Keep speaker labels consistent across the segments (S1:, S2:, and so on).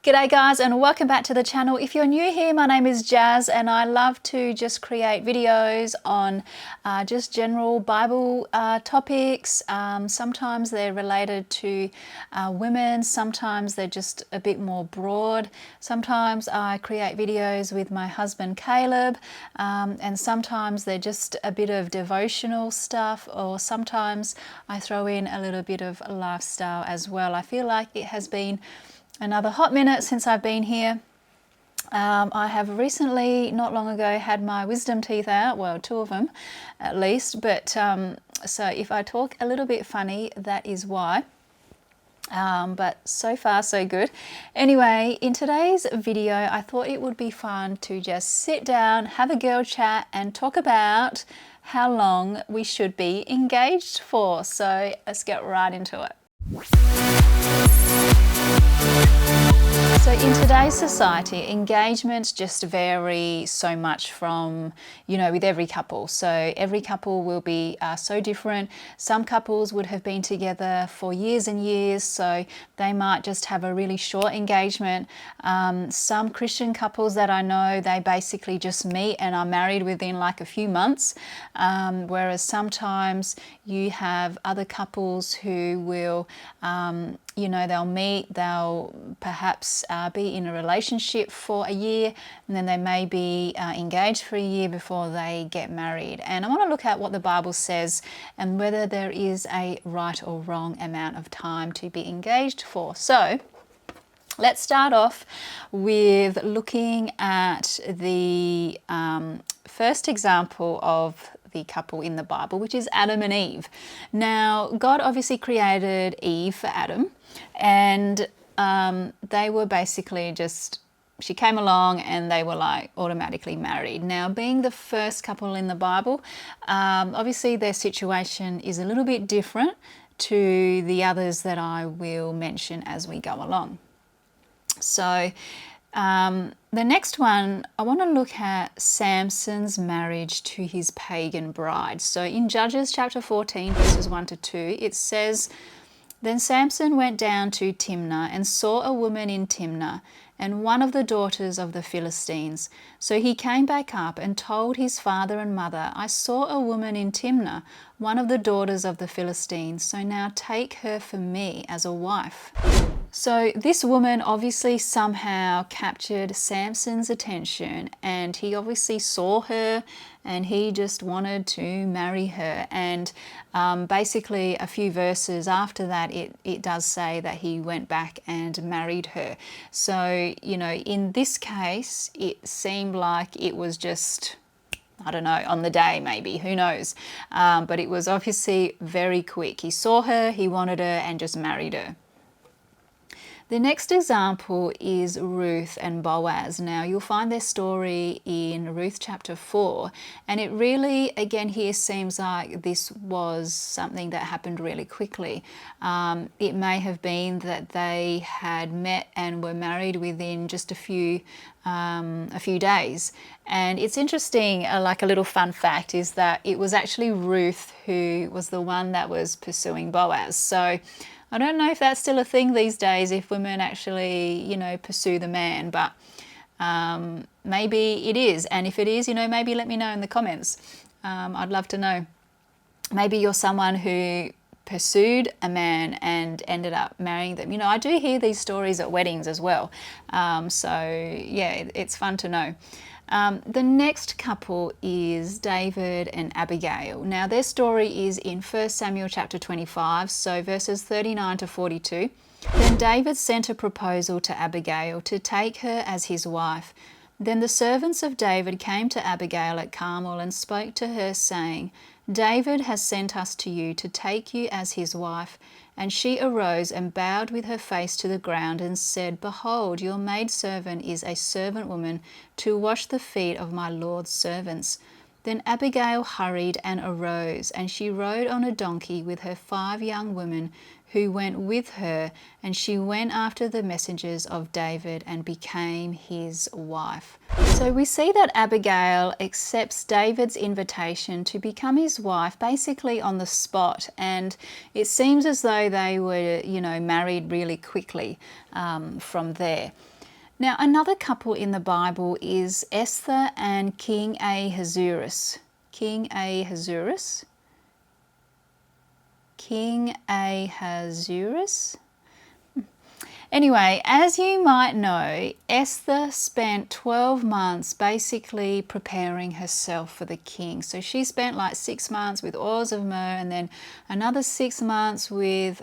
S1: G'day guys, and welcome back to the channel. If you're new here, my name is Jazz and I love to just create videos on just general Bible topics. Sometimes they're related to women, sometimes they're just a bit more broad. Sometimes I create videos with my husband Caleb, and sometimes they're just a bit of devotional stuff, or sometimes I throw in a little bit of lifestyle as well. I feel like it has been another hot minute since I've been here. I have recently, not long ago, had my wisdom teeth out, well, two of them at least, but so if I talk a little bit funny, that is why. But so far so good. Anyway, in today's video, I thought it would be fun to just sit down, have a girl chat and talk about how long we should be engaged for. So let's get right into it. So in today's society, engagements just vary so much from, with every couple. So every couple will be so different. Some couples would have been together for years and years, so they might just have a really short engagement. Some Christian couples that I know, they basically just meet and are married within like a few months. Whereas sometimes you have other couples who will, they'll meet, they'll perhaps be in a relationship for a year, and then they may be engaged for a year before they get married. And I want to look at what the Bible says and whether there is a right or wrong amount of time to be engaged for. So let's start off with looking at the first example of the couple in the Bible, which is Adam and Eve. Now, God obviously created Eve for Adam, and they were basically she came along and they were like automatically married. Now, being the first couple in the Bible, obviously their situation is a little bit different to the others that I will mention as we go along. So the next one, I want to look at Samson's marriage to his pagan bride. So in Judges chapter 14, verses 1 to 2, it says, "Then Samson went down to Timnah and saw a woman in Timnah, and one of the daughters of the Philistines. So he came back up and told his father and mother, 'I saw a woman in Timnah, one of the daughters of the Philistines. So now take her for me as a wife.'" So this woman obviously somehow captured Samson's attention, and he obviously saw her and he just wanted to marry her. And basically a few verses after that, it does say that he went back and married her. So, in this case, it seemed like it was just, I don't know, on the day maybe, who knows. But it was obviously very quick. He saw her, he wanted her, and just married her. The next example is Ruth and Boaz. Now, you'll find their story in Ruth chapter 4, and it really, again, here seems like this was something that happened really quickly. It may have been that they had met and were married within just a few days. And it's interesting, like a little fun fact is that it was actually Ruth who was the one that was pursuing Boaz. So I don't know if that's still a thing these days, if women actually, pursue the man, but maybe it is. And if it is, maybe let me know in the comments. I'd love to know. Maybe you're someone who pursued a man and ended up marrying them. I do hear these stories at weddings as well. So yeah, it's fun to know. The next couple is David and Abigail. Now, their story is in 1 Samuel chapter 25, so verses 39 to 42. "Then David sent a proposal to Abigail to take her as his wife. Then the servants of David came to Abigail at Carmel and spoke to her, saying, 'David has sent us to you to take you as his wife.' And she arose and bowed with her face to the ground and said, 'Behold, your maidservant is a servant woman to wash the feet of my Lord's servants.' Then Abigail hurried and arose, and she rode on a donkey with her 5 young women who went with her, and she went after the messengers of David and became his wife. So we see that Abigail accepts David's invitation to become his wife basically on the spot, and it seems as though they were, married really quickly from there. Now, another couple in the Bible is Esther and King Ahasuerus. King Ahasuerus. King Ahasuerus. Anyway, as you might know, Esther spent 12 months basically preparing herself for the king. So she spent like 6 months with oils of myrrh, and then another 6 months with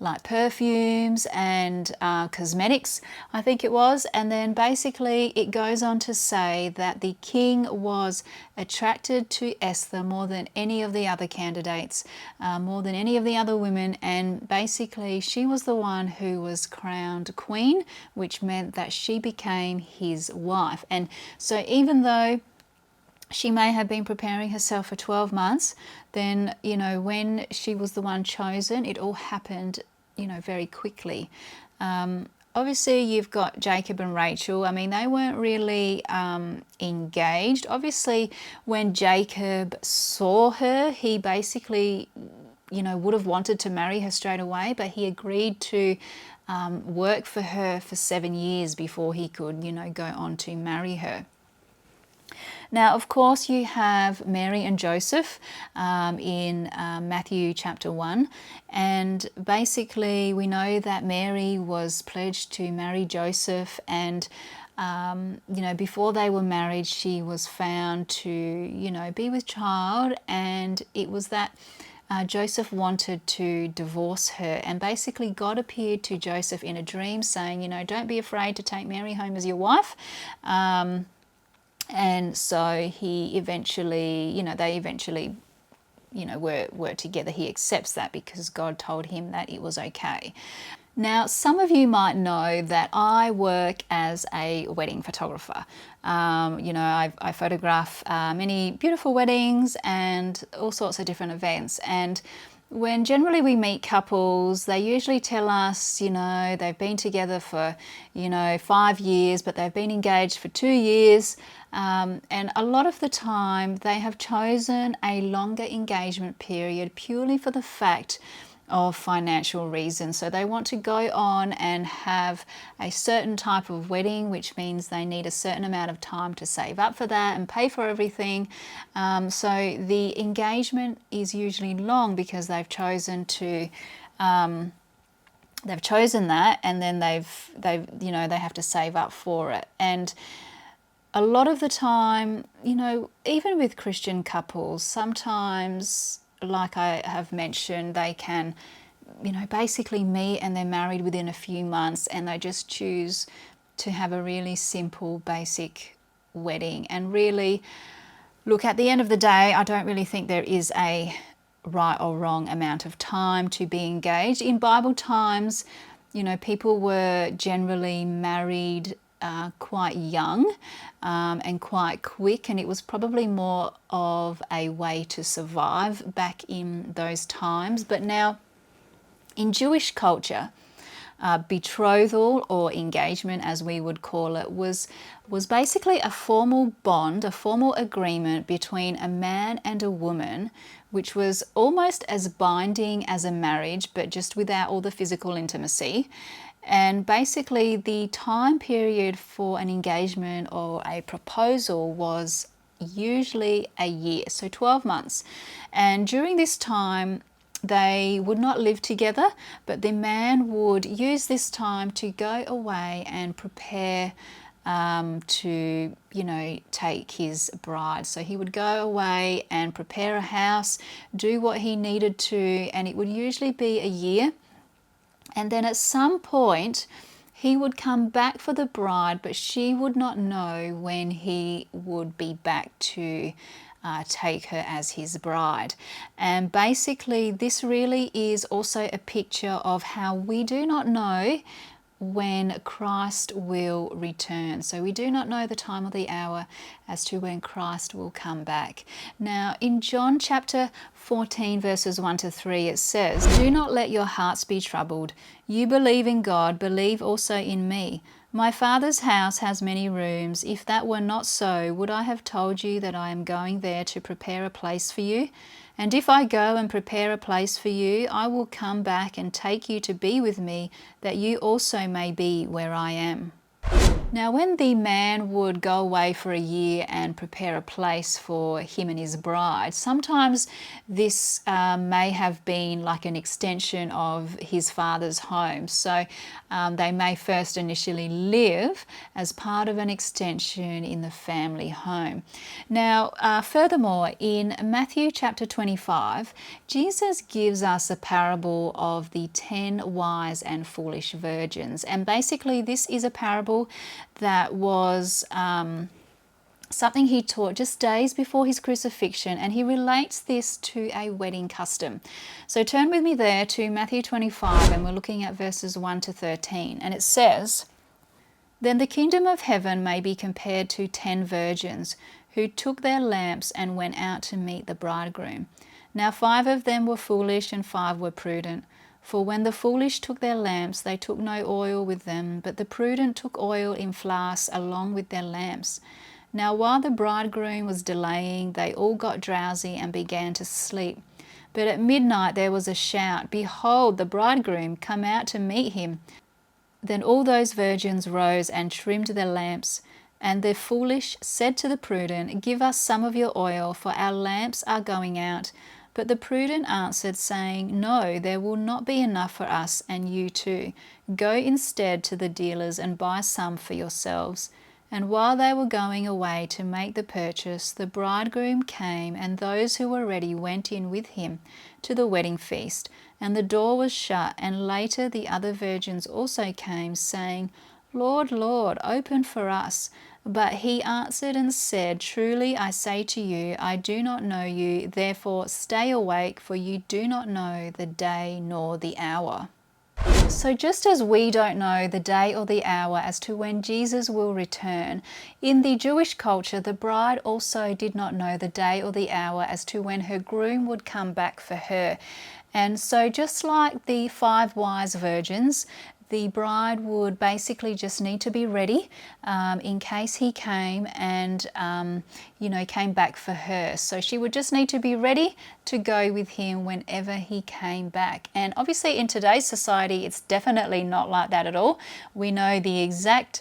S1: like perfumes and cosmetics, I think it was. And then basically it goes on to say that the king was attracted to Esther more than any of the other candidates, more than any of the other women, and basically she was the one who was crowned queen, which meant that she became his wife. And so even though she may have been preparing herself for 12 months, then, when she was the one chosen, it all happened, very quickly. Obviously, you've got Jacob and Rachel. I mean, they weren't really engaged. Obviously, when Jacob saw her, he basically, would have wanted to marry her straight away, but he agreed to work for her for 7 years before he could, go on to marry her. Now, of course, you have Mary and Joseph in Matthew chapter 1. And basically, we know that Mary was pledged to marry Joseph. And, before they were married, she was found to, be with child. And it was that Joseph wanted to divorce her. And basically, God appeared to Joseph in a dream saying, don't be afraid to take Mary home as your wife. And so he eventually, they eventually, were together. He accepts that because God told him that it was okay. Now, some of you might know that I work as a wedding photographer. I photograph many beautiful weddings and all sorts of different events. And when generally we meet couples, they usually tell us, they've been together for, 5 years, but they've been engaged for 2 years. And a lot of the time they have chosen a longer engagement period purely for the fact of financial reasons. So they want to go on and have a certain type of wedding, which means they need a certain amount of time to save up for that and pay for everything. So the engagement is usually long because they've chosen to they've chosen that, and then they have to save up for it. And a lot of the time, even with Christian couples, sometimes, like I have mentioned, they can, basically meet and they're married within a few months, and they just choose to have a really simple, basic wedding. And really, look, at the end of the day, I don't really think there is a right or wrong amount of time to be engaged. In Bible times, people were generally married quite young and quite quick, and it was probably more of a way to survive back in those times. But now in Jewish culture, betrothal or engagement, as we would call it, was basically a formal bond, a formal agreement between a man and a woman, which was almost as binding as a marriage, but just without all the physical intimacy. And basically the time period for an engagement or a proposal was usually a year, so 12 months. And during this time, they would not live together, but the man would use this time to go away and prepare to, take his bride. So he would go away and prepare a house, do what he needed to, and it would usually be a year. And then at some point, he would come back for the bride, but she would not know when he would be back to take her as his bride. And basically, this really is also a picture of how we do not know when Christ will return. So we do not know the time or the hour as to when Christ will come back. Now, in John chapter 14, verses 1 to 3, it says, "Do not let your hearts be troubled. You believe in God, believe also in me. My Father's house has many rooms. If that were not so, would I have told you that I am going there to prepare a place for you? And if I go and prepare a place for you, I will come back and take you to be with me, that you also may be where I am." Now, when the man would go away for a year and prepare a place for him and his bride, sometimes this may have been like an extension of his father's home. So they may first initially live as part of an extension in the family home. Now, furthermore, in Matthew chapter 25, Jesus gives us a parable of the 10 wise and foolish virgins. And basically, this is a parable that was something he taught just days before his crucifixion, and he relates this to a wedding custom. So turn with me there to Matthew 25, and we're looking at verses 1 to 13, and it says, "Then the kingdom of heaven may be compared to 10 virgins who took their lamps and went out to meet the bridegroom. Now 5 of them were foolish and 5 were prudent. For when the foolish took their lamps, they took no oil with them, but the prudent took oil in flasks along with their lamps. Now while the bridegroom was delaying, they all got drowsy and began to sleep. But at midnight there was a shout, 'Behold, the bridegroom, come out to meet him.' Then all those virgins rose and trimmed their lamps. And the foolish said to the prudent, 'Give us some of your oil, for our lamps are going out.' But the prudent answered, saying, 'No, there will not be enough for us and you too. Go instead to the dealers and buy some for yourselves.' And while they were going away to make the purchase, the bridegroom came, and those who were ready went in with him to the wedding feast. And the door was shut, and later the other virgins also came, saying, 'Lord, Lord, open for us.' But he answered and said, 'Truly I say to you, I do not know you. Therefore stay awake, for you do not know the day nor the hour.'" So just as we don't know the day or the hour as to when Jesus will return, in the Jewish culture, the bride also did not know the day or the hour as to when her groom would come back for her. And so just like the 5 wise virgins, the bride would basically just need to be ready in case he came and, came back for her. So she would just need to be ready to go with him whenever he came back. And obviously in today's society, it's definitely not like that at all. We know the exact,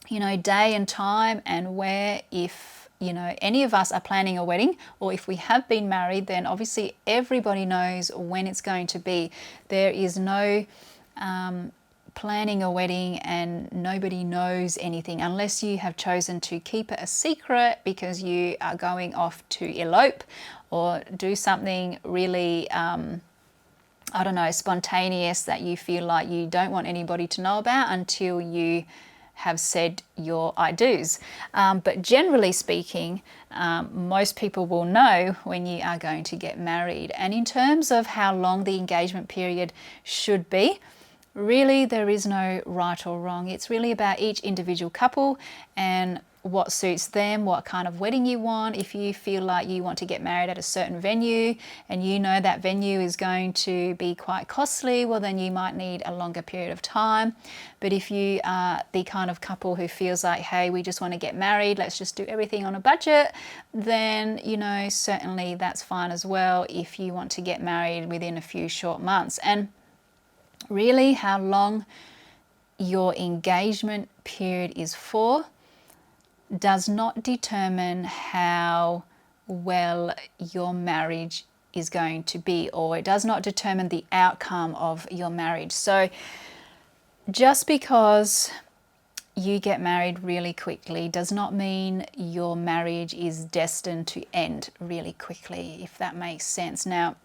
S1: day and time and where, if any of us are planning a wedding, or if we have been married, then obviously everybody knows when it's going to be. There is no planning a wedding and nobody knows anything unless you have chosen to keep it a secret because you are going off to elope or do something really spontaneous that you feel like you don't want anybody to know about until you have said your I do's. But generally speaking, most people will know when you are going to get married. And in terms of how long the engagement period should be, really there is no right or wrong. It's really about each individual couple and what suits them, what kind of wedding you want. If you feel like you want to get married at a certain venue and you know that venue is going to be quite costly, well then you might need a longer period of time. But if you are the kind of couple who feels like, hey, we just want to get married, let's just do everything on a budget, then certainly that's fine as well if you want to get married within a few short months. And really how long your engagement period is for does not determine how well your marriage is going to be, or it does not determine the outcome of your marriage. So just because you get married really quickly does not mean your marriage is destined to end really quickly, if that makes sense. Now,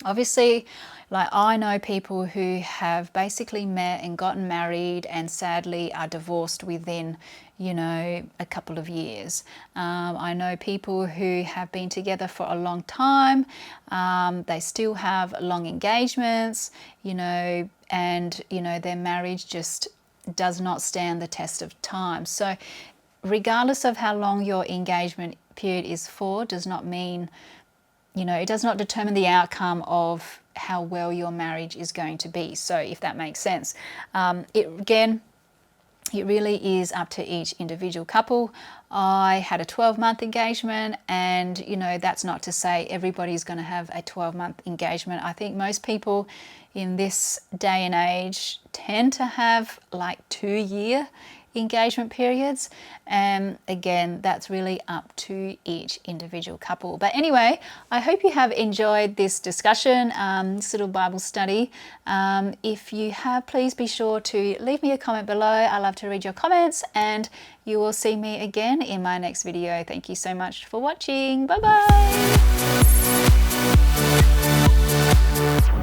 S1: Obviously, like I know people who have basically met and gotten married and sadly are divorced within, you know, a couple of years. I know people who have been together for a long time. They still have long engagements, you know, and, you know, their marriage just does not stand the test of time. So regardless of how long your engagement period is for, does not mean, you know, it does not determine the outcome of how well your marriage is going to be. So if that makes sense. It really is up to each individual couple. I had a 12-month engagement, and you know, that's not to say everybody's going to have a 12-month engagement. I think most people in this day and age tend to have like 2-year engagement periods, and again, that's really up to each individual couple. But anyway, I hope you have enjoyed this discussion, this little Bible study. If you have, please be sure to leave me a comment below. I love to read your comments, and you will see me again in my next video. Thank you so much for watching. Bye bye.